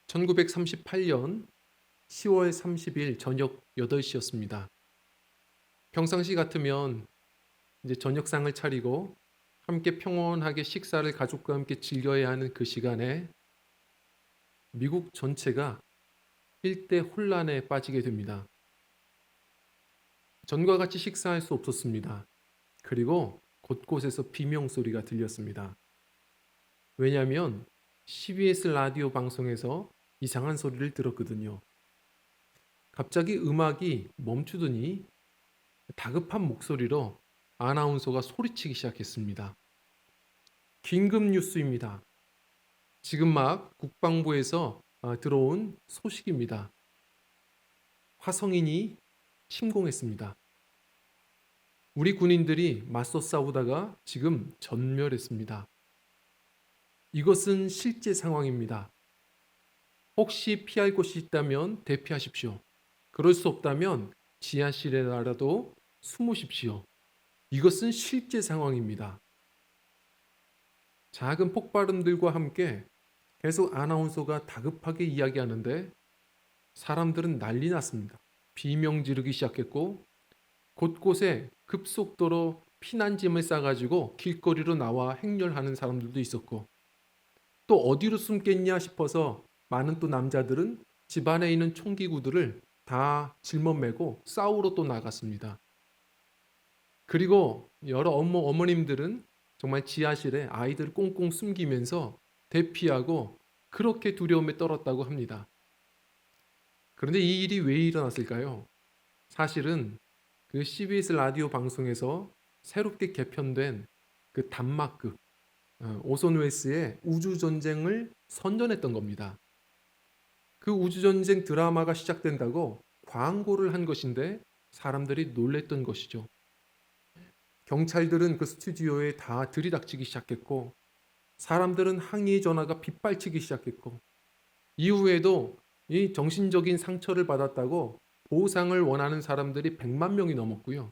1938년 10월 30일 저녁 8시였습니다. 평상시 같으면 이제 저녁상을 차리고 함께 평온하게 식사를 가족과 함께 즐겨야 하는 그 시간에 미국 전체가 일대 혼란에 빠지게 됩니다. 전과 같이 식사할 수 없었습니다. 그리고 곳곳에서 비명소리가 들렸습니다. 왜냐하면 CBS 라디오 방송에서 이상한 소리를 들었거든요. 갑자기 음악이 멈추더니 다급한 목소리로 아나운서가 소리치기 시작했습니다. 긴급 뉴스입니다. 지금 막 국방부에서 들어온 소식입니다. 화성인이 침공했습니다. 우리 군인들이 맞서 싸우다가 지금 전멸했습니다. 이것은 실제 상황입니다. 혹시 피할 곳이 있다면 대피하십시오. 그럴 수 없다면 지하실에라도 숨으십시오. 이것은 실제 상황입니다. 작은 폭발음들과 함께 계속 아나운서가 다급하게 이야기하는데 사람들은 난리 났습니다. 비명 지르기 시작했고 곳곳에 급속도로 피난짐을 싸가지고 길거리로 나와 행렬하는 사람들도 있었고 또 어디로 숨겠냐 싶어서 많은 또 남자들은 집안에 있는 총기구들을 다 짊어매고 싸우러 또 나갔습니다. 그리고 여러 어머님들은 정말 지하실에 아이들을 꽁꽁 숨기면서 대피하고 그렇게 두려움에 떨었다고 합니다. 그런데 이 일이 왜 일어났을까요? 사실은 그 CBS 라디오 방송에서 새롭게 개편된 그 단막극 오손 웰스의 우주전쟁을 선전했던 겁니다. 그 우주전쟁 드라마가 시작된다고 광고를 한 것인데 사람들이 놀랬던 것이죠. 경찰들은 그 스튜디오에 다 들이닥치기 시작했고 사람들은 항의 전화가 빗발치기 시작했고 이후에도 이 정신적인 상처를 받았다고 보상을 원하는 사람들이 100만 명이 넘었고요.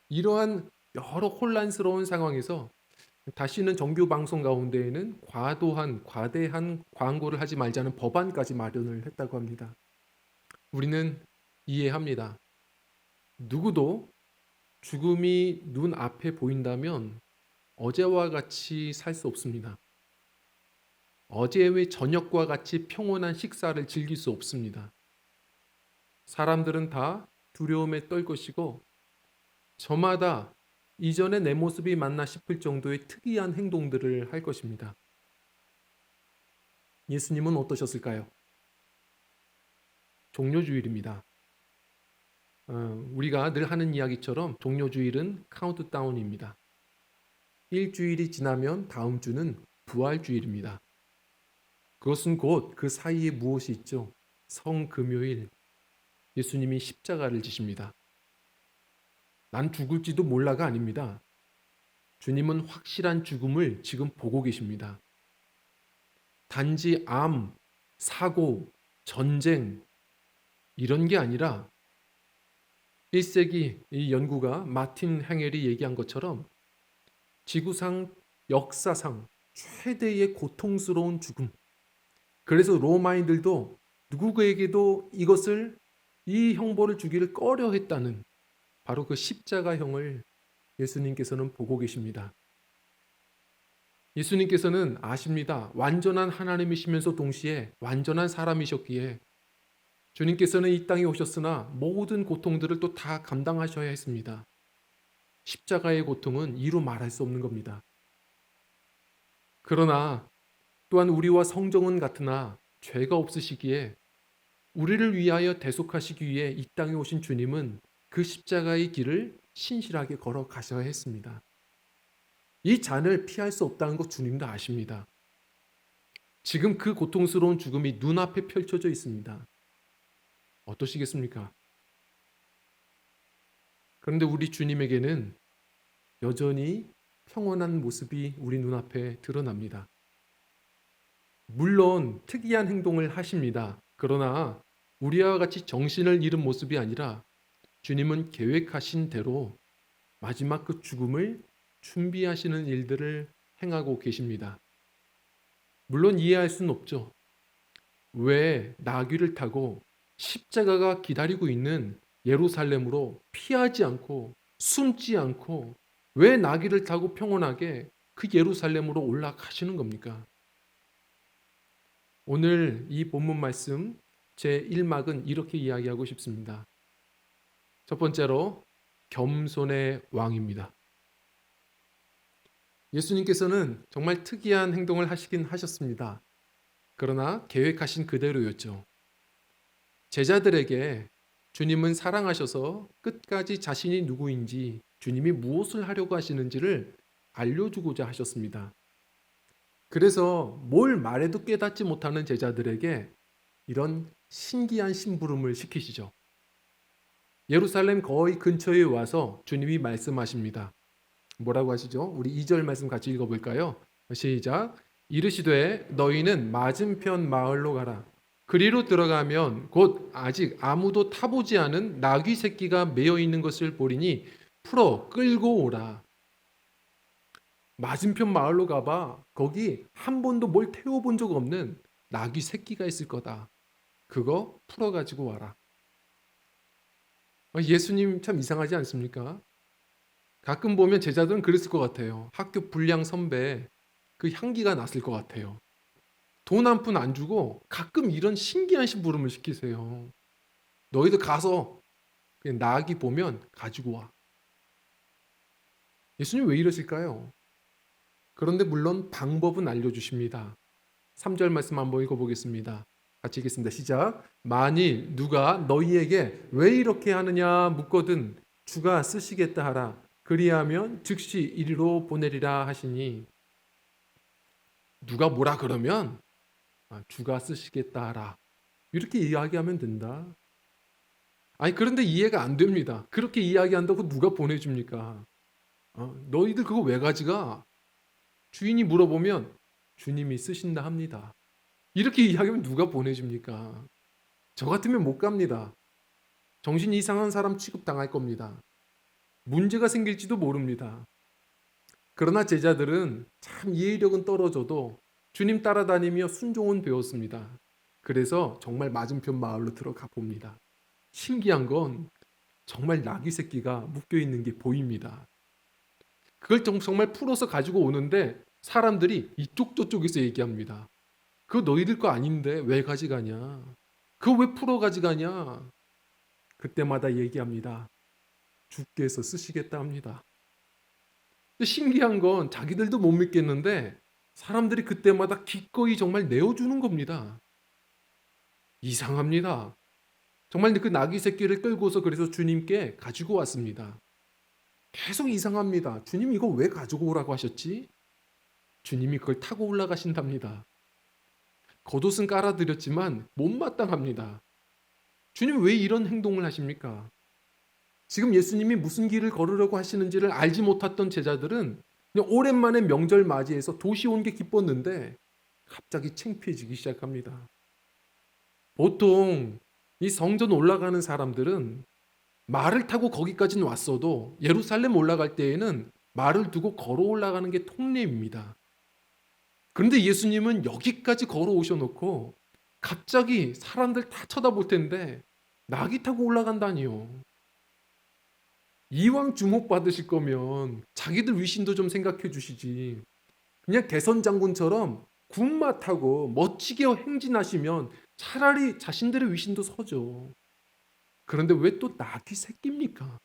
이러한 여러 혼란스러운 상황에서 다시는 정규 방송 가운데에는 과대한 광고를 하지 말자는 법안까지 마련을 했다고 합니다. 우리는 이해합니다. 누구도 죽음이 눈앞에 보인다면 어제와 같이 살 수 없습니다. 어제의 저녁과 같이 평온한 식사를 즐길 수 없습니다. 사람들은 다 두려움에 떨 것이고 저마다 이전에 내 모습이 맞나 싶을 정도의 특이한 행동들을 할 것입니다. 예수님은 어떠셨을까요? 종료주일입니다. 우리가 늘 하는 이야기처럼 종료주일은 카운트다운입니다. 일주일이 지나면 다음 주는 부활주일입니다. 그것은 곧 그 사이에 무엇이 있죠? 성금요일, 예수님이 십자가를 지십니다. 난 죽을지도 몰라가 아닙니다. 주님은 확실한 죽음을 지금 보고 계십니다. 단지 암, 사고, 전쟁 이런 게 아니라 1세기 이 연구가 마틴 행헬이 얘기한 것처럼 지구상 역사상 최대의 고통스러운 죽음. 그래서 로마인들도 누구에게도 이 형벌을 주기를 꺼려했다는 바로 그 십자가형을 예수님께서는 보고 계십니다. 예수님께서는 아십니다. 완전한 하나님이시면서 동시에 완전한 사람이셨기에 주님께서는 이 땅에 오셨으나 모든 고통들을 또 다 감당하셔야 했습니다. 십자가의 고통은 이루 말할 수 없는 겁니다. 그러나 또한 우리와 성정은 같으나 죄가 없으시기에 우리를 위하여 대속하시기 위해 이 땅에 오신 주님은 그 십자가의 길을 신실하게 걸어가셔야 했습니다. 이 잔을 피할 수 없다는 것 주님도 아십니다. 지금 그 고통스러운 죽음이 눈앞에 펼쳐져 있습니다. 어떠시겠습니까? 그런데 우리 주님에게는 여전히 평온한 모습이 우리 눈앞에 드러납니다. 물론 특이한 행동을 하십니다. 그러나 우리와 같이 정신을 잃은 모습이 아니라 주님은 계획하신 대로 마지막 그 죽음을 준비하시는 일들을 행하고 계십니다. 물론 이해할 수는 없죠. 왜 나귀를 타고 십자가가 기다리고 있는 예루살렘으로 피하지 않고 숨지 않고 왜 나귀를 타고 평온하게 그 예루살렘으로 올라가시는 겁니까? 오늘 이 본문 말씀 제 1막은 이렇게 이야기하고 싶습니다. 첫 번째로 겸손의 왕입니다. 예수님께서는 정말 특이한 행동을 하시긴 하셨습니다. 그러나 계획하신 그대로였죠. 제자들에게 주님은 사랑하셔서 끝까지 자신이 누구인지, 주님이 무엇을 하려고 하시는지를 알려주고자 하셨습니다. 그래서 뭘 말해도 깨닫지 못하는 제자들에게 이런 신기한 심부름을 시키시죠. 예루살렘 거의 근처에 와서 주님이 말씀하십니다. 뭐라고 하시죠? 우리 2절 말씀 같이 읽어볼까요? 시작. 이르시되 너희는 맞은편 마을로 가라. 그리로 들어가면 곧 아직 아무도 타보지 않은 나귀 새끼가 매어 있는 것을 보리니 풀어 끌고 오라. 맞은편 마을로 가봐. 거기 한 번도 뭘 태워본 적 없는 나귀 새끼가 있을 거다. 그거 풀어가지고 와라. 예수님 참 이상하지 않습니까? 가끔 보면 제자들은 그랬을 것 같아요. 학교 불량 선배 그 향기가 났을 것 같아요. 돈 한 푼 안 주고 가끔 이런 신기한 심부름을 시키세요. 너희들 가서 그냥 나귀 보면 가지고 와. 예수님 왜 이러실까요? 그런데 물론 방법은 알려주십니다. 3절 말씀 한번 읽어보겠습니다. 같이 읽겠습니다. 시작. 만일 누가 너희에게 왜 이렇게 하느냐 묻거든 주가 쓰시겠다 하라. 그리하면 즉시 이리로 보내리라 하시니, 누가 뭐라 그러면 주가 쓰시겠다 하라. 이렇게 이야기하면 된다. 아니 그런데 이해가 안 됩니다. 그렇게 이야기한다고 누가 보내줍니까? 너희들 그거 왜 가져가? 주인이 물어보면 주님이 쓰신다 합니다. 이렇게 이야기하면 누가 보내줍니까? 저 같으면 못 갑니다. 정신이 이상한 사람 취급당할 겁니다. 문제가 생길지도 모릅니다. 그러나 제자들은 참 이해력은 떨어져도 주님 따라다니며 순종은 배웠습니다. 그래서 정말 맞은편 마을로 들어가 봅니다. 신기한 건 정말 나귀 새끼가 묶여 있는 게 보입니다. 그걸 정말 풀어서 가지고 오는데 사람들이 이쪽 저쪽에서 얘기합니다. 그거 너희들 거 아닌데 왜 가져가냐? 그거 왜 풀어 가져가냐? 그때마다 얘기합니다. 주께서 쓰시겠다 합니다. 신기한 건 자기들도 못 믿겠는데 사람들이 그때마다 기꺼이 정말 내어주는 겁니다. 이상합니다. 정말 그 나귀 새끼를 끌고서 그래서 주님께 가지고 왔습니다. 계속 이상합니다. 주님 이거 왜 가지고 오라고 하셨지? 주님이 그걸 타고 올라가신답니다. 겉옷은 깔아드렸지만 못마땅합니다. 주님 왜 이런 행동을 하십니까? 지금 예수님이 무슨 길을 걸으려고 하시는지를 알지 못했던 제자들은 그냥 오랜만에 명절 맞이해서 도시 온 게 기뻤는데 갑자기 창피해지기 시작합니다. 보통 이 성전 올라가는 사람들은 말을 타고 거기까지는 왔어도 예루살렘 올라갈 때에는 말을 두고 걸어 올라가는 게 통례입니다. 그런데 예수님은 여기까지 걸어 오셔놓고 갑자기 사람들 다 쳐다볼 텐데 나귀 타고 올라간다니요. 이왕 주목받으실 거면 자기들 위신도 좀 생각해 주시지. 그냥 개선 장군처럼 군마 타고 멋지게 행진하시면 차라리 자신들의 위신도 서죠. 그런데 왜 또 나귀 새끼입니까?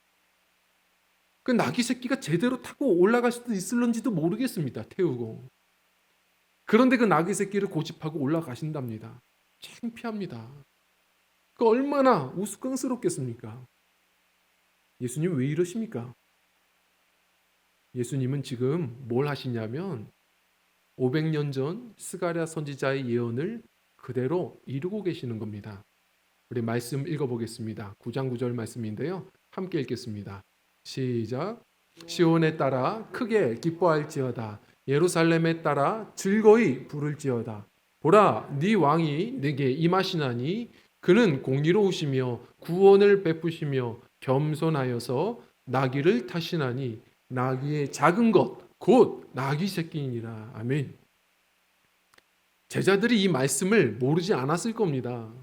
그 나귀 새끼가 제대로 타고 올라갈 수도 있을런지도 모르겠습니다. 태우고. 그런데 그 나귀 새끼를 고집하고 올라가신답니다. 창피합니다. 그 얼마나 우스꽝스럽겠습니까? 예수님 왜 이러십니까? 예수님은 지금 뭘 하시냐면 500년 전 스가랴 선지자의 예언을 그대로 이루고 계시는 겁니다. 우리 말씀 읽어보겠습니다. 9장 9절 말씀인데요. 함께 읽겠습니다. 시작. 시온에 따라 크게 기뻐할지어다. 예루살렘에 따라 즐거이 부를지어다. 보라, 네 왕이 네게 임하시나니 그는 공의로우시며 구원을 베푸시며 겸손하여서 나귀를 타시나니 나귀의 작은 것 곧 나귀 새끼이니라. 아멘. 제자들이 이 말씀을 모르지 않았을 겁니다.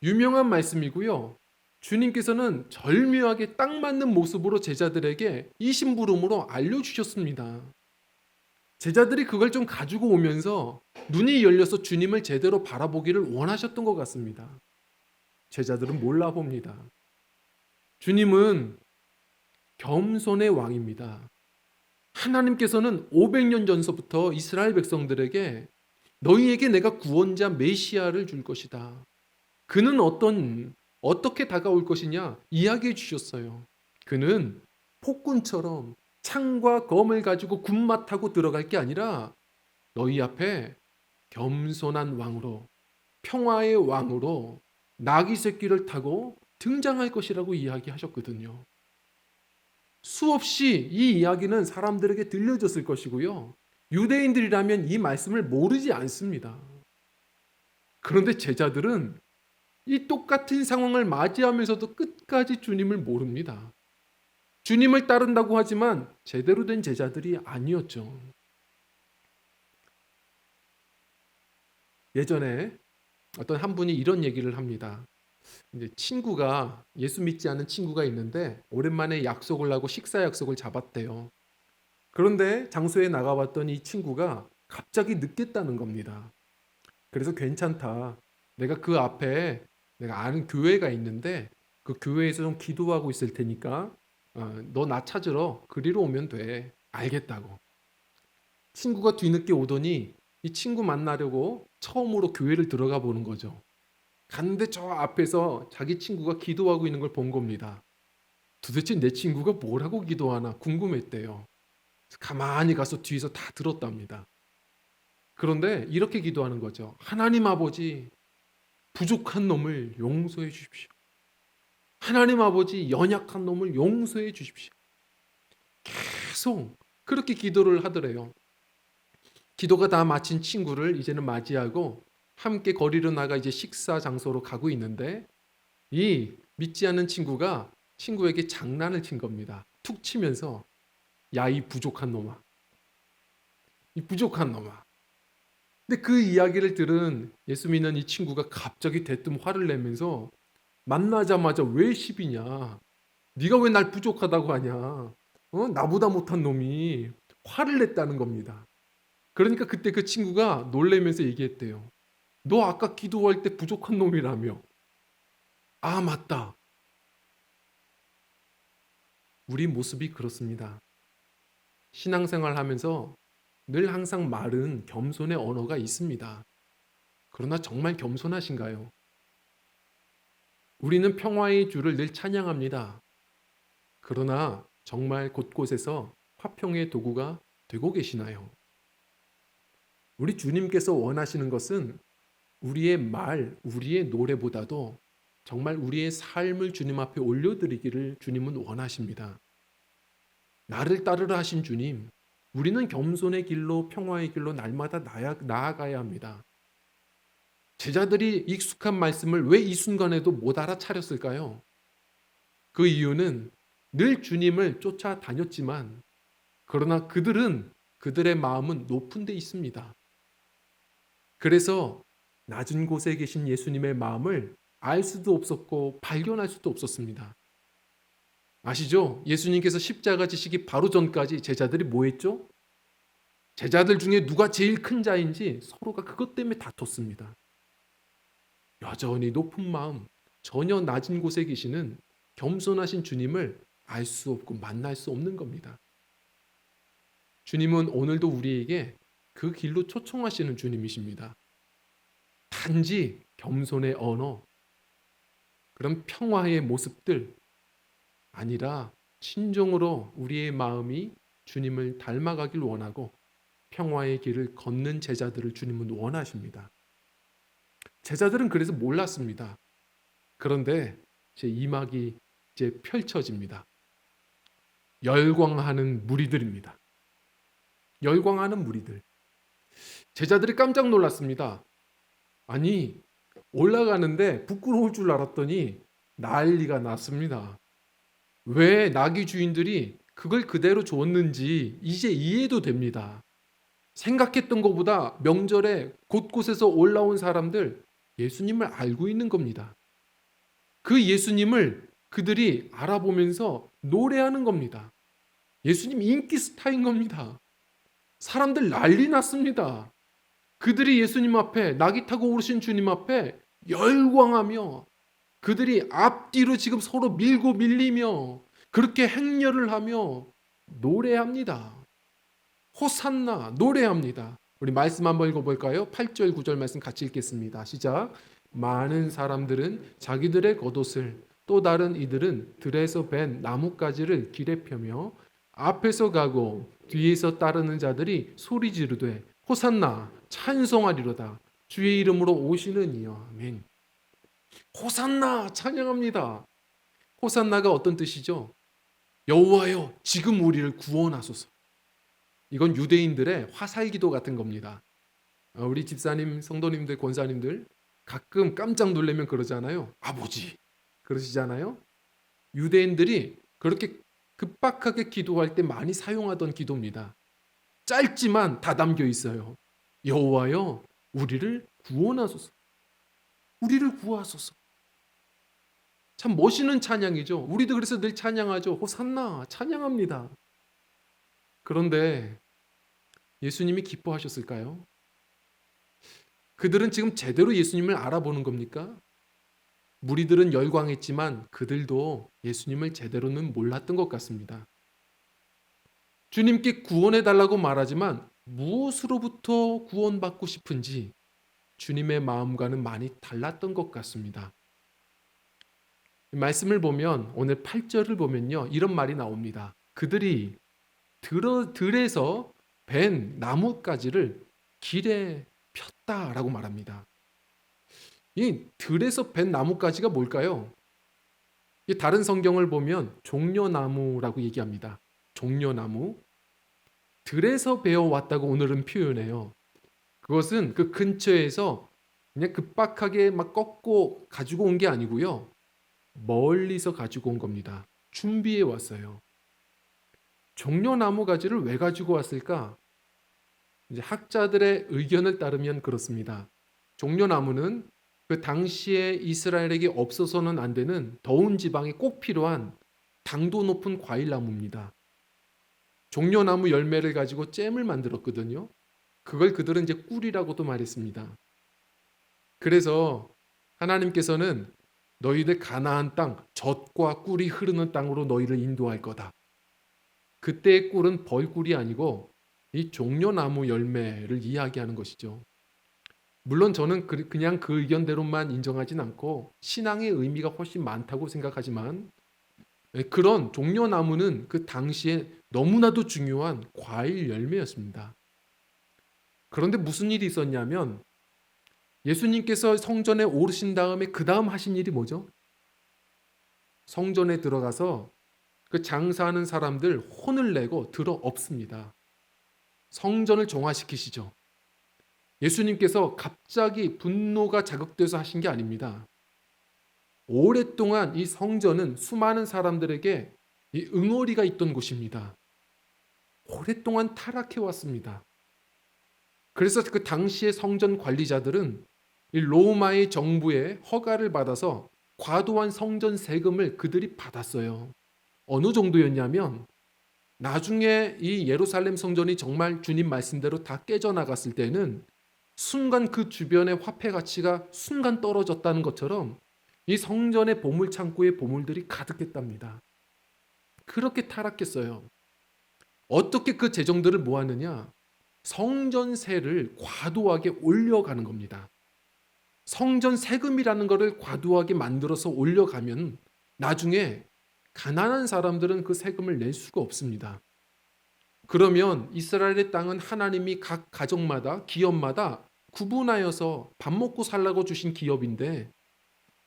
유명한 말씀이고요. 주님께서는 절묘하게 딱 맞는 모습으로 제자들에게 이 심부름으로 알려주셨습니다. 제자들이 그걸 좀 가지고 오면서 눈이 열려서 주님을 제대로 바라보기를 원하셨던 것 같습니다. 제자들은 몰라 봅니다. 주님은 겸손의 왕입니다. 하나님께서는 500년 전서부터 이스라엘 백성들에게 너희에게 내가 구원자 메시아를 줄 것이다. 그는 어떻게 다가올 것이냐 이야기해 주셨어요. 그는 폭군처럼 창과 검을 가지고 군마 타고 들어갈 게 아니라 너희 앞에 겸손한 왕으로, 평화의 왕으로 나귀 새끼를 타고 등장할 것이라고 이야기하셨거든요. 수없이 이 이야기는 사람들에게 들려졌을 것이고요. 유대인들이라면 이 말씀을 모르지 않습니다. 그런데 제자들은 이 똑같은 상황을 맞이하면서도 끝까지 주님을 모릅니다. 주님을 따른다고 하지만 제대로 된 제자들이 아니었죠. 예전에 어떤 한 분이 이런 얘기를 합니다. 이제 친구가 예수 믿지 않은 친구가 있는데 오랜만에 약속을 하고 식사 약속을 잡았대요. 그런데 장소에 나가봤더니 이 친구가 갑자기 늦겠다는 겁니다. 그래서 괜찮다. 내가 그 앞에 내가 아는 교회가 있는데 그 교회에서 좀 기도하고 있을 테니까 너 나 찾으러 그리로 오면 돼. 알겠다고. 친구가 뒤늦게 오더니 이 친구 만나려고 처음으로 교회를 들어가 보는 거죠. 갔는데 저 앞에서 자기 친구가 기도하고 있는 걸 본 겁니다. 도대체 내 친구가 뭐라고 기도하나 궁금했대요. 가만히 가서 뒤에서 다 들었답니다. 그런데 이렇게 기도하는 거죠. 하나님 아버지, 부족한 놈을 용서해 주십시오. 하나님 아버지, 연약한 놈을 용서해 주십시오. 계속 그렇게 기도를 하더래요. 기도가 다 마친 친구를 이제는 맞이하고 함께 거리로 나가 이제 식사 장소로 가고 있는데 이 믿지 않는 친구가 친구에게 장난을 친 겁니다. 툭 치면서 야, 이 부족한 놈아. 이 부족한 놈아. 근데 그 이야기를 들은 예수 믿는 이 친구가 갑자기 대뜸 화를 내면서 만나자마자 왜 시비냐? 네가 왜 날 부족하다고 하냐? 나보다 못한 놈이 화를 냈다는 겁니다. 그러니까 그때 그 친구가 놀래면서 얘기했대요. 너 아까 기도할 때 부족한 놈이라며. 아, 맞다. 우리 모습이 그렇습니다. 신앙생활 하면서 늘 항상 말은 겸손의 언어가 있습니다. 그러나 정말 겸손하신가요? 우리는 평화의 주를 늘 찬양합니다. 그러나 정말 곳곳에서 화평의 도구가 되고 계시나요? 우리 주님께서 원하시는 것은 우리의 말, 우리의 노래보다도 정말 우리의 삶을 주님 앞에 올려드리기를 주님은 원하십니다. 나를 따르라 하신 주님, 우리는 겸손의 길로 평화의 길로 날마다 나아가야 합니다. 제자들이 익숙한 말씀을 왜 이 순간에도 못 알아차렸을까요? 그 이유는 늘 주님을 쫓아다녔지만 그러나 그들은 그들의 마음은 높은 데 있습니다. 그래서 낮은 곳에 계신 예수님의 마음을 알 수도 없었고 발견할 수도 없었습니다. 아시죠? 예수님께서 십자가 지시기 바로 전까지 제자들이 뭐 했죠? 제자들 중에 누가 제일 큰 자인지 서로가 그것 때문에 다퉜습니다. 여전히 높은 마음, 전혀 낮은 곳에 계시는 겸손하신 주님을 알 수 없고 만날 수 없는 겁니다. 주님은 오늘도 우리에게 그 길로 초청하시는 주님이십니다. 단지 겸손의 언어, 그런 평화의 모습들 아니라 진정으로 우리의 마음이 주님을 닮아가길 원하고 평화의 길을 걷는 제자들을 주님은 원하십니다. 제자들은 그래서 몰랐습니다. 그런데 제 이막이 이제 펼쳐집니다. 열광하는 무리들입니다. 열광하는 무리들. 제자들이 깜짝 놀랐습니다. 아니, 올라가는데 부끄러울 줄 알았더니 난리가 났습니다. 왜 나귀 주인들이 그걸 그대로 줬는지 이제 이해도 됩니다. 생각했던 것보다 명절에 곳곳에서 올라온 사람들 예수님을 알고 있는 겁니다. 그 예수님을 그들이 알아보면서 노래하는 겁니다. 예수님 인기 스타인 겁니다. 사람들 난리 났습니다. 그들이 예수님 앞에 낙이 타고 오르신 주님 앞에 열광하며 그들이 앞뒤로 지금 서로 밀고 밀리며 그렇게 행렬을 하며 노래합니다. 호산나 노래합니다. 우리 말씀 한번 읽어볼까요? 8절 9절 말씀 같이 읽겠습니다. 시작. 많은 사람들은 자기들의 겉옷을 또 다른 이들은 들에서 벤 나뭇가지를 길에 펴며 앞에서 가고 뒤에서 따르는 자들이 소리 지르되 호산나 찬송하리로다 주의 이름으로 오시는 이여 아멘. 호산나 찬양합니다. 호산나가 어떤 뜻이죠? 여호와여 지금 우리를 구원하소서. 이건 유대인들의 화살기도 같은 겁니다. 우리 집사님, 성도님들, 권사님들 가끔 깜짝 놀라면 그러잖아요. 아버지 그러시잖아요. 유대인들이 그렇게 급박하게 기도할 때 많이 사용하던 기도입니다. 짧지만 다 담겨 있어요. 여호와여 우리를 구원하소서. 우리를 구하소서. 참 멋있는 찬양이죠. 우리도 그래서 늘 찬양하죠. 호산나 찬양합니다. 그런데 예수님이 기뻐하셨을까요? 그들은 지금 제대로 예수님을 알아보는 겁니까? 무리들은 열광했지만 그들도 예수님을 제대로는 몰랐던 것 같습니다. 주님께 구원해 달라고 말하지만 무엇으로부터 구원받고 싶은지 주님의 마음과는 많이 달랐던 것 같습니다. 말씀을 보면 오늘 8절을 보면요. 이런 말이 나옵니다. 그들이 들에서 벤 나뭇가지를 길에 폈다라고 말합니다. 이 들에서 벤 나뭇가지가 뭘까요? 다른 성경을 보면 종려나무라고 얘기합니다. 종려나무. 들에서 베어왔다고 오늘은 표현해요. 그것은 그 근처에서 그냥 급박하게 막 꺾고 가지고 온 게 아니고요. 멀리서 가지고 온 겁니다. 준비해 왔어요. 종려나무 가지를 왜 가지고 왔을까? 이제 학자들의 의견을 따르면 그렇습니다. 종려나무는 그 당시에 이스라엘에게 없어서는 안 되는 더운 지방에 꼭 필요한 당도 높은 과일나무입니다. 종려나무 열매를 가지고 잼을 만들었거든요. 그걸 그들은 이제 꿀이라고도 말했습니다. 그래서 하나님께서는 너희들 가나안 땅, 젖과 꿀이 흐르는 땅으로 너희를 인도할 거다. 그때의 꿀은 벌꿀이 아니고 이 종려나무 열매를 이야기하는 것이죠. 물론 저는 그냥 그 의견대로만 인정하진 않고 신앙의 의미가 훨씬 많다고 생각하지만 그런 종려나무는 그 당시에 너무나도 중요한 과일 열매였습니다. 그런데 무슨 일이 있었냐면 예수님께서 성전에 오르신 다음에 그 다음 하신 일이 뭐죠? 성전에 들어가서 그 장사하는 사람들 혼을 내고 들어 엎습니다. 성전을 정화시키시죠. 예수님께서 갑자기 분노가 자극돼서 하신 게 아닙니다. 오랫동안 이 성전은 수많은 사람들에게 이 응어리가 있던 곳입니다. 오랫동안 타락해 왔습니다. 그래서 그 당시의 성전 관리자들은 이 로마의 정부의 허가를 받아서 과도한 성전 세금을 그들이 받았어요. 어느 정도였냐면 나중에 이 예루살렘 성전이 정말 주님 말씀대로 다 깨져나갔을 때는 순간 그 주변의 화폐 가치가 순간 떨어졌다는 것처럼 이 성전의 보물 창고에 보물들이 가득했답니다. 그렇게 타락했어요. 어떻게 그 재정들을 모았느냐? 성전세를 과도하게 올려가는 겁니다. 성전 세금이라는 것을 과도하게 만들어서 올려가면 나중에 가난한 사람들은 그 세금을 낼 수가 없습니다. 그러면 이스라엘의 땅은 하나님이 각 가정마다 기업마다 구분하여서 밥 먹고 살라고 주신 기업인데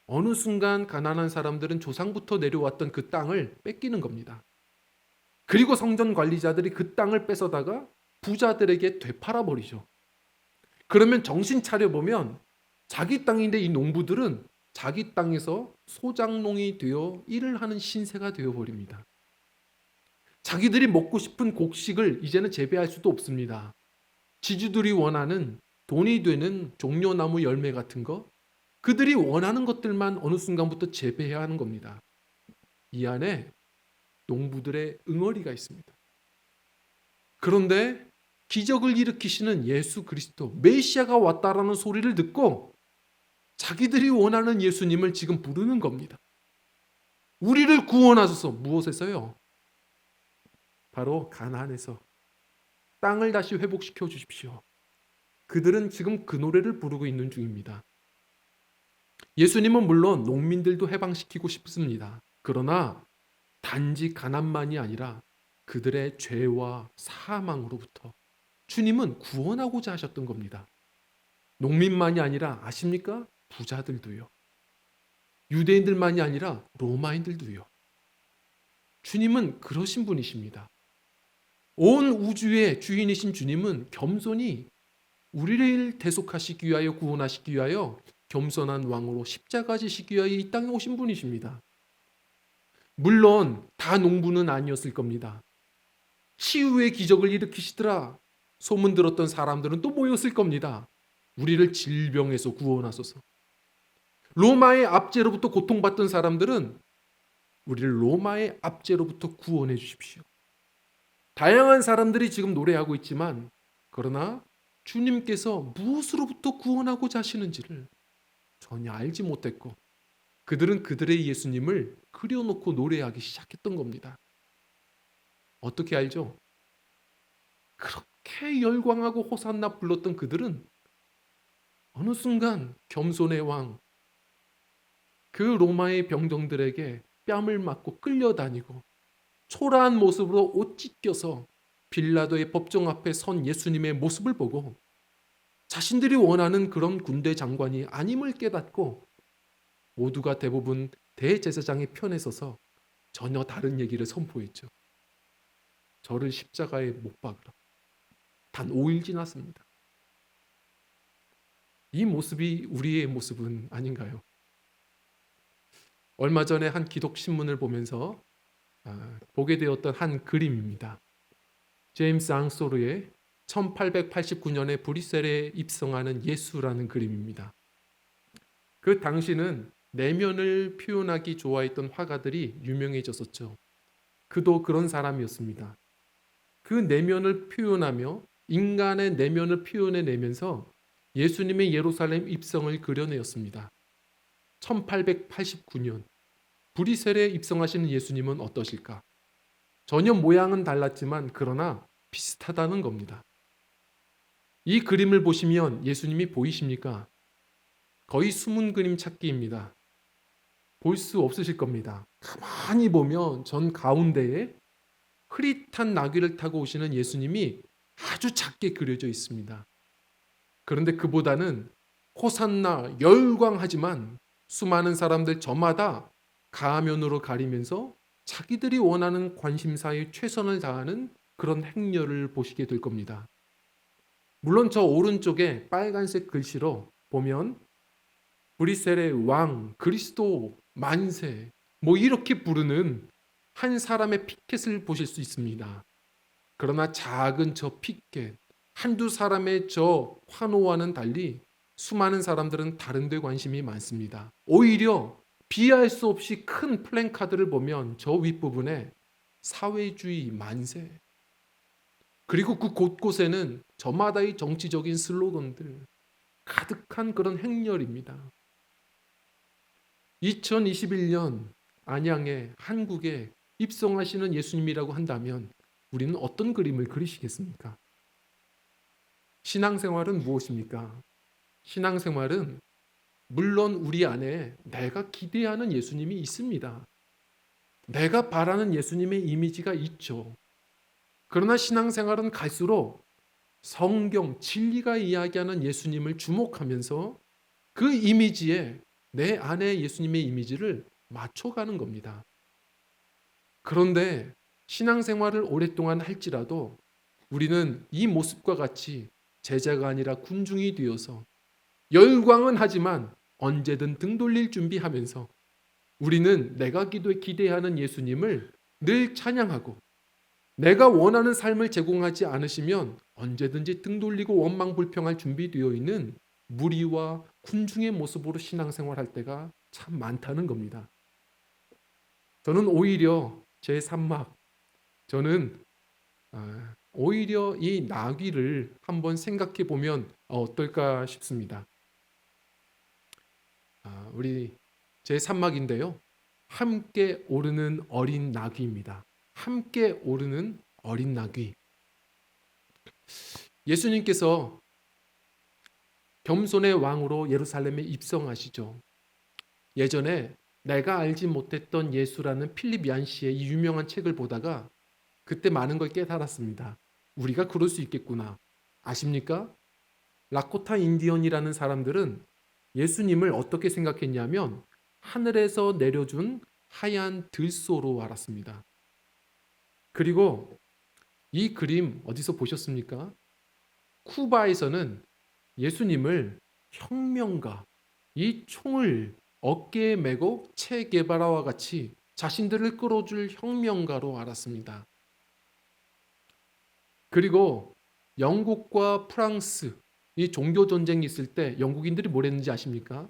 어느 순간 가난한 사람들은 조상부터 내려왔던 그 땅을 뺏기는 겁니다. 그리고 성전 관리자들이 그 땅을 뺏어다가 부자들에게 되팔아 버리죠. 그러면 정신 차려 보면 자기 땅인데 이 농부들은 자기 땅에서 소작농이 되어 일을 하는 신세가 되어 버립니다. 자기들이 먹고 싶은 곡식을 이제는 재배할 수도 없습니다. 지주들이 원하는 돈이 되는 종려나무 열매 같은 거, 그들이 원하는 것들만 어느 순간부터 재배해야 하는 겁니다. 이 안에 농부들의 응어리가 있습니다. 그런데 기적을 일으키시는 예수 그리스도 메시아가 왔다라는 소리를 듣고 자기들이 원하는 예수님을 지금 부르는 겁니다. 우리를 구원하소서. 무엇에서요? 바로 가나안에서 땅을 다시 회복시켜 주십시오. 그들은 지금 그 노래를 부르고 있는 중입니다. 예수님은 물론 농민들도 해방시키고 싶습니다. 그러나 단지 가난만이 아니라 그들의 죄와 사망으로부터 주님은 구원하고자 하셨던 겁니다. 농민만이 아니라 아십니까? 부자들도요. 유대인들만이 아니라 로마인들도요. 주님은 그러신 분이십니다. 온 우주의 주인이신 주님은 겸손히 우리를 대속하시기 위하여 구원하시기 위하여 겸손한 왕으로 십자가 지시기 위하여 이 땅에 오신 분이십니다. 물론 다 농부는 아니었을 겁니다. 치유의 기적을 일으키시더라 소문 들었던 사람들은 또 모였을 겁니다. 우리를 질병에서 구원하소서. 로마의 압제로부터 고통받던 사람들은 우리를 로마의 압제로부터 구원해 주십시오. 다양한 사람들이 지금 노래하고 있지만 그러나 주님께서 무엇으로부터 구원하고자 하시는지를 전혀 알지 못했고 그들은 그들의 예수님을 그려놓고 노래하기 시작했던 겁니다. 어떻게 알죠? 그렇게 열광하고 호산나 불렀던 그들은 어느 순간 겸손의 왕, 그 로마의 병정들에게 뺨을 맞고 끌려다니고 초라한 모습으로 옷 찢겨서 빌라도의 법정 앞에 선 예수님의 모습을 보고 자신들이 원하는 그런 군대 장관이 아님을 깨닫고 모두가 대부분 대제사장의 편에 서서 전혀 다른 얘기를 선포했죠. 저를 십자가에 못 박으라. 단 5일 지났습니다. 이 모습이 우리의 모습은 아닌가요? 얼마 전에 한 기독 신문을 보면서 보게 되었던 한 그림입니다. 제임스 앙소르의 1889년에 브뤼셀에 입성하는 예수라는 그림입니다. 그 당시는 내면을 표현하기 좋아했던 화가들이 유명해졌었죠. 그도 그런 사람이었습니다. 그 내면을 표현하며 인간의 내면을 표현해내면서 예수님의 예루살렘 입성을 그려내었습니다. 1889년 브뤼셀에 입성하시는 예수님은 어떠실까? 전혀 모양은 달랐지만 그러나 비슷하다는 겁니다. 이 그림을 보시면 예수님이 보이십니까? 거의 숨은 그림 찾기입니다. 볼 수 없으실 겁니다. 가만히 보면 전 가운데에 흐릿한 나귀를 타고 오시는 예수님이 아주 작게 그려져 있습니다. 그런데 그보다는 호산나 열광하지만 수많은 사람들 저마다 가면으로 가리면서 자기들이 원하는 관심사에 최선을 다하는 그런 행렬을 보시게 될 겁니다. 물론 저 오른쪽에 빨간색 글씨로 보면 브뤼셀의 왕, 그리스도, 만세 뭐 이렇게 부르는 한 사람의 피켓을 보실 수 있습니다. 그러나 작은 저 피켓, 한두 사람의 저 환호와는 달리 수많은 사람들은 다른 데 관심이 많습니다. 오히려 비할 수 없이 큰 플랜카드를 보면 저 윗부분에 사회주의 만세, 그리고 그 곳곳에는 저마다의 정치적인 슬로건들 가득한 그런 행렬입니다. 2021년 안양에 한국에 입성하시는 예수님이라고 한다면 우리는 어떤 그림을 그리시겠습니까? 신앙생활은 무엇입니까? 신앙생활은 물론 우리 안에 내가 기대하는 예수님이 있습니다. 내가 바라는 예수님의 이미지가 있죠. 그러나 신앙생활은 갈수록 성경, 진리가 이야기하는 예수님을 주목하면서 그 이미지에 내 안에 예수님의 이미지를 맞춰가는 겁니다. 그런데 신앙생활을 오랫동안 할지라도 우리는 이 모습과 같이 제자가 아니라 군중이 되어서 열광은 하지만 언제든 등 돌릴 준비하면서 우리는 내가 기대하는 예수님을 늘 찬양하고 내가 원하는 삶을 제공하지 않으시면 언제든지 등 돌리고 원망불평할 준비되어 있는 무리와 군중의 모습으로 신앙생활할 때가 참 많다는 겁니다. 저는 오히려 제 산막, 저는 오히려 이 나귀를 한번 생각해 보면 어떨까 싶습니다. 우리 제 산막인데요. 함께 오르는 어린 나귀입니다. 함께 오르는 어린 나귀. 예수님께서 겸손의 왕으로 예루살렘에 입성하시죠. 예전에 내가 알지 못했던 예수라는 필립 얀시의 이 유명한 책을 보다가 그때 많은 걸 깨달았습니다. 우리가 그럴 수 있겠구나. 아십니까? 라코타 인디언이라는 사람들은 예수님을 어떻게 생각했냐면 하늘에서 내려준 하얀 들소로 알았습니다. 그리고 이 그림 어디서 보셨습니까? 쿠바에서는 예수님을 혁명가, 이 총을 어깨에 메고 체 게바라와 같이 자신들을 끌어줄 혁명가로 알았습니다. 그리고 영국과 프랑스, 이 종교 전쟁이 있을 때 영국인들이 뭘 했는지 아십니까?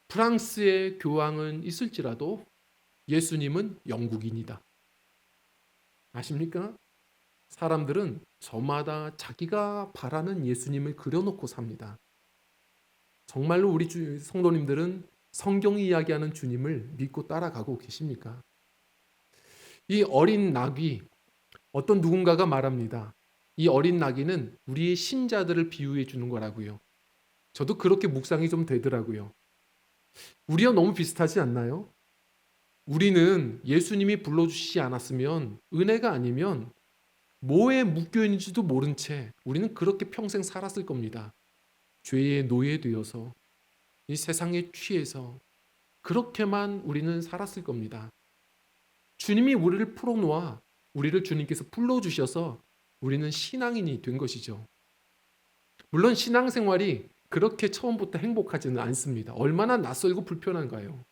프랑스의 교황은 있을지라도 예수님은 영국인이다. 아십니까? 사람들은 저마다 자기가 바라는 예수님을 그려놓고 삽니다. 정말로 우리 성도님들은 성경이 이야기하는 주님을 믿고 따라가고 계십니까? 이 어린 나귀, 어떤 누군가가 말합니다. 이 어린 나귀는 우리의 신자들을 비유해 주는 거라고요. 저도 그렇게 묵상이 좀 되더라고요. 우리와 너무 비슷하지 않나요? 우리는 예수님이 불러주시지 않았으면, 은혜가 아니면 뭐에 묶여 있는지도 모른 채 우리는 그렇게 평생 살았을 겁니다. 죄의 노예되어서, 이 세상에 취해서 그렇게만 우리는 살았을 겁니다. 주님이 우리를 풀어놓아 우리를 주님께서 불러주셔서 우리는 신앙인이 된 것이죠. 물론 신앙생활이 그렇게 처음부터 행복하지는 않습니다. 얼마나 낯설고 불편한가요?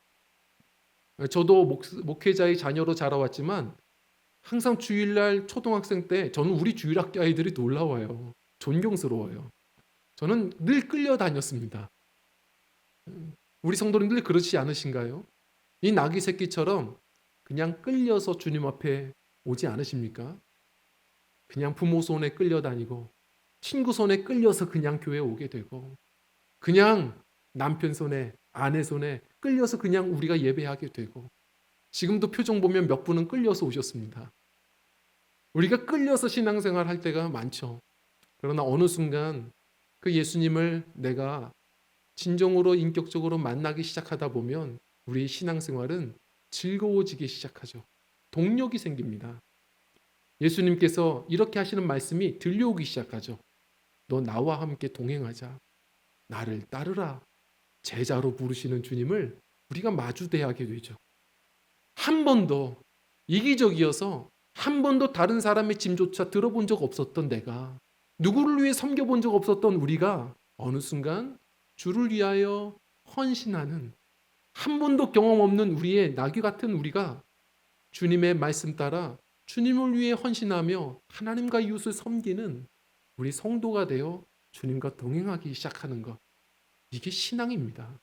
저도 목회자의 자녀로 자라왔지만 항상 주일날 초등학생 때 저는 우리 주일학교 아이들이 놀라워요. 존경스러워요. 저는 늘 끌려다녔습니다. 우리 성도님들 그렇지 않으신가요? 이 나귀 새끼처럼 그냥 끌려서 주님 앞에 오지 않으십니까? 그냥 부모 손에 끌려다니고 친구 손에 끌려서 그냥 교회 오게 되고 그냥 남편 손에 아내 손에 끌려서 그냥 우리가 예배하게 되고 지금도 표정 보면 몇 분은 끌려서 오셨습니다. 우리가 끌려서 신앙생활 할 때가 많죠. 그러나 어느 순간 그 예수님을 내가 진정으로 인격적으로 만나기 시작하다 보면 우리 신앙생활은 즐거워지기 시작하죠. 동력이 생깁니다. 예수님께서 이렇게 하시는 말씀이 들려오기 시작하죠. 너 나와 함께 동행하자. 나를 따르라. 제자로 부르시는 주님을 우리가 마주대하게 되죠. 한 번도 이기적이어서 한 번도 다른 사람의 짐조차 들어본 적 없었던 내가, 누구를 위해 섬겨본 적 없었던 우리가 어느 순간 주를 위하여 헌신하는, 한 번도 경험 없는 우리의 나귀 같은 우리가 주님의 말씀 따라 주님을 위해 헌신하며 하나님과 이웃을 섬기는 우리 성도가 되어 주님과 동행하기 시작하는 것, 이게 신앙입니다.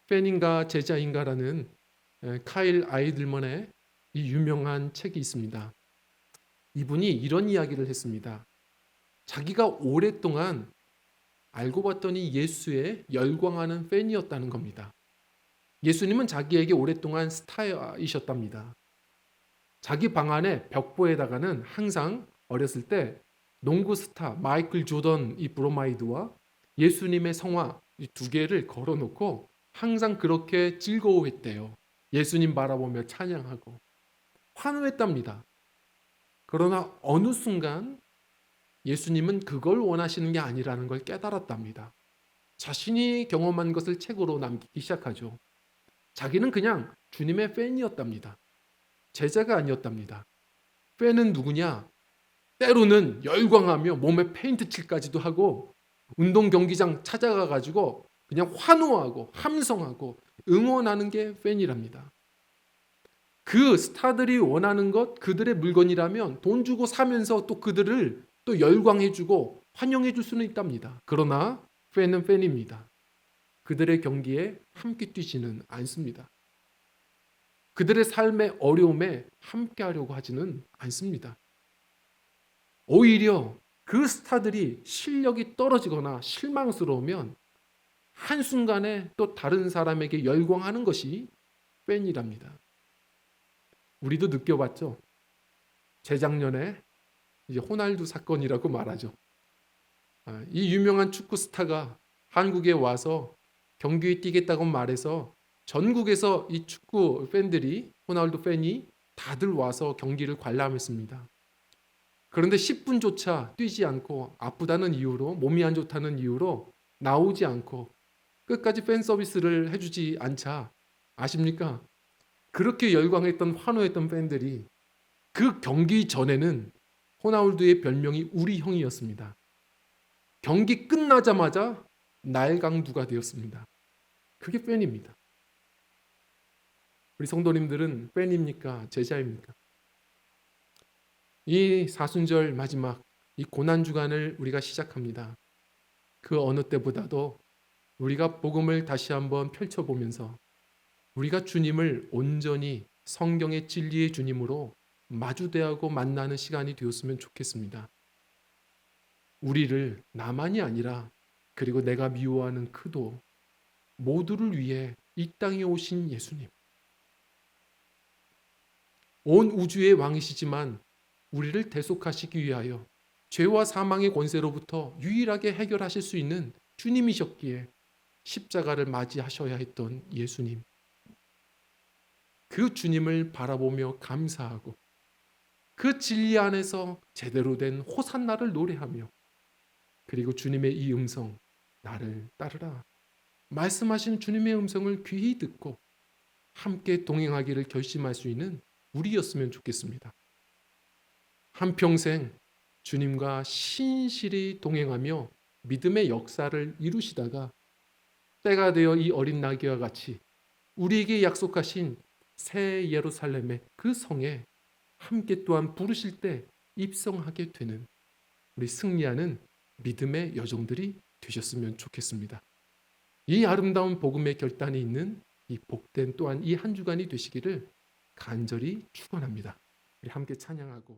팬인가 제자인가라는 카일 아이들먼의 이 유명한 책이 있습니다. 이분이 이런 이야기를 했습니다. 자기가 오랫동안 알고 봤더니 예수에 열광하는 팬이었다는 겁니다. 예수님은 자기에게 오랫동안 스타이셨답니다. 자기 방 안에 벽보에다가는 항상 어렸을 때 농구 스타 마이클 조던 이 브로마이드와 예수님의 성화 이 두 개를 걸어놓고 항상 그렇게 즐거워했대요. 예수님 바라보며 찬양하고 환호했답니다. 그러나 어느 순간 예수님은 그걸 원하시는 게 아니라는 걸 깨달았답니다. 자신이 경험한 것을 책으로 남기기 시작하죠. 자기는 그냥 주님의 팬이었답니다. 제자가 아니었답니다. 팬은 누구냐? 때로는 열광하며 몸에 페인트 칠까지도 하고 운동 경기장 찾아가 가지고 그냥 환호하고 함성하고 응원하는 게 팬이랍니다. 그 스타들이 원하는 것, 그들의 물건이라면 돈 주고 사면서 또 그들을 또 열광해주고 환영해줄 수는 있답니다. 그러나 팬은 팬입니다. 그들의 경기에 함께 뛰지는 않습니다. 그들의 삶의 어려움에 함께 하려고 하지는 않습니다. 오히려 그 스타들이 실력이 떨어지거나 실망스러우면 한순간에 또 다른 사람에게 열광하는 것이 팬이랍니다. 우리도 느껴봤죠? 재작년에 이제 호날두 사건이라고 말하죠. 이 유명한 축구 스타가 한국에 와서 경기에 뛰겠다고 말해서 전국에서 이 축구 팬들이, 호날두 팬이 다들 와서 경기를 관람했습니다. 그런데 10분조차 뛰지 않고 아프다는 이유로, 몸이 안 좋다는 이유로 나오지 않고 끝까지 팬 서비스를 해주지 않자, 아십니까? 그렇게 열광했던, 환호했던 팬들이 그 경기 전에는 호나우두의 별명이 우리 형이었습니다. 경기 끝나자마자 날강두가 되었습니다. 그게 팬입니다. 우리 성도님들은 팬입니까? 제자입니까? 이 사순절 마지막 이 고난주간을 우리가 시작합니다. 그 어느 때보다도 우리가 복음을 다시 한번 펼쳐보면서 우리가 주님을 온전히 성경의 진리의 주님으로 마주대하고 만나는 시간이 되었으면 좋겠습니다. 우리를 나만이 아니라 그리고 내가 미워하는 그도 모두를 위해 이 땅에 오신 예수님. 온 우주의 왕이시지만 우리를 대속하시기 위하여 죄와 사망의 권세로부터 유일하게 해결하실 수 있는 주님이셨기에 십자가를 맞이하셔야 했던 예수님. 그 주님을 바라보며 감사하고 그 진리 안에서 제대로 된 호산나를 노래하며 그리고 주님의 이 음성, 나를 따르라 말씀하신 주님의 음성을 귀히 듣고 함께 동행하기를 결심할 수 있는 우리였으면 좋겠습니다. 한평생 주님과 신실히 동행하며 믿음의 역사를 이루시다가 때가 되어 이 어린 나귀와 같이 우리에게 약속하신 새 예루살렘의 그 성에 함께 또한 부르실 때 입성하게 되는 우리 승리하는 믿음의 여종들이 되셨으면 좋겠습니다. 이 아름다운 복음의 결단이 있는 이 복된 또한 이 한 주간이 되시기를 간절히 축원합니다. 우리 함께 찬양하고